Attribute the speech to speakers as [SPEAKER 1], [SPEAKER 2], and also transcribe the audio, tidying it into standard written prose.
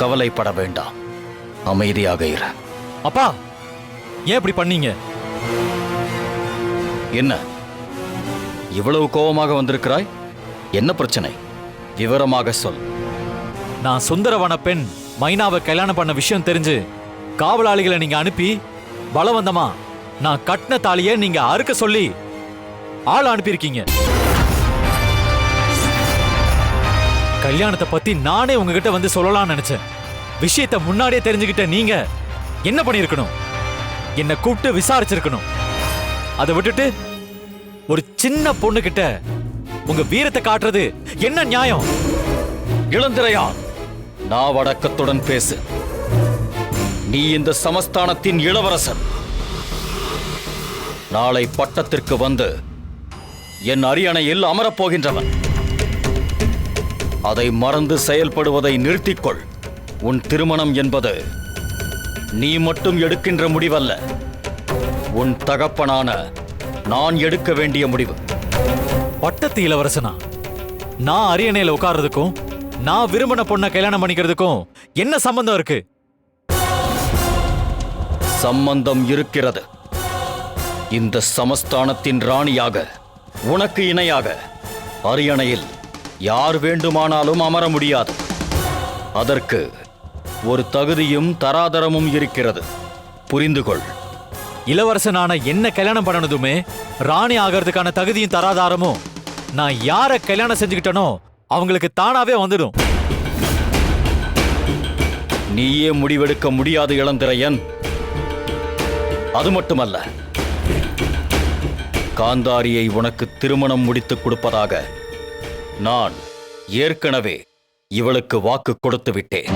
[SPEAKER 1] கவலைப்பட வேண்டாம், அமைதியாக இரு.
[SPEAKER 2] அப்பா, ஏன் இப்படி பண்ணீங்க?
[SPEAKER 1] என்ன இவ்வளவு கோபமாக வந்திருக்கிறாய்? என்ன பிரச்சனை? விவரமாக சொல்.
[SPEAKER 2] நான் சுந்தரவன பெண் மைனாவை கல்யாணம் பண்ண விஷயம் தெரிஞ்சு காவலாளிகளை நீங்க அனுப்பி பலவந்தமா நான் கட்டின தாலியை நீங்க அறுக்க சொல்லி ஆள் அனுப்பியிருக்கீங்க. கல்யாணத்தை பத்தி நானே உங்ககிட்ட வந்து சொல்லலாம்னு நினைச்சேன். விஷயத்தை முன்னாடியே தெரிஞ்சுக்கிட்ட நீங்க என்ன பண்ணிருக்கணும்? என்ன கூப்பிட்டு விசாரிச்சிருக்கணும். அதை விட்டுட்டு ஒரு சின்ன பொண்ணு கிட்ட உங்க வீரத்தை காட்டுறது என்ன நியாயம்?
[SPEAKER 1] இளந்திரையான், நாவடக்கத்துடன் பேசு. நீ இந்த சமஸ்தானத்தின் இளவரசன். நாளை பட்டத்திற்கு வந்து என் அரியணையில் அமரப்போகின்றவன். அதை மறந்து செயல்படுவதை நிறுத்திக்கொள். உன் திருமணம் என்பது நீ மட்டும் எடுக்கின்ற முடிவல்ல, உன் தகப்பனான நான் எடுக்க வேண்டிய முடிவு.
[SPEAKER 2] பட்டத்து இளவரசனா? நான் அரியணையில உட்கார்றதுக்கும் நான் விரும்பின பொண்ணை கல்யாணம் பண்ணிக்கிறதுக்கும் என்ன சம்பந்தம் இருக்கு?
[SPEAKER 1] சம்பந்தம் இருக்கிறது. இந்த சமஸ்தானத்தின் ராணியாக உனக்கு இணையாக அரியணையில் யார் வேண்டுமானாலும் அமர முடியாது. அதற்கு ஒரு தகுதியும் தராதரமும் இருக்கிறது, புரிந்து கொள்.
[SPEAKER 2] இளவரசனான என்ன கல்யாணம் பண்ணனதுமே ராணி ஆகிறதுக்கான தகுதியும் தராதாரமும் நான் யார கல்யாணம் செஞ்சுக்கிட்டனோ அவங்களுக்கு தானாவே வந்துடும்.
[SPEAKER 1] நீயே முடிவெடுக்க முடியாது இளந்திரையன். அது மட்டுமல்ல, காந்தாரியை உனக்கு திருமணம் முடித்துக் கொடுப்பதாக நான் ஏற்கனவே இவளுக்கு வாக்கு கொடுத்து விட்டேன்.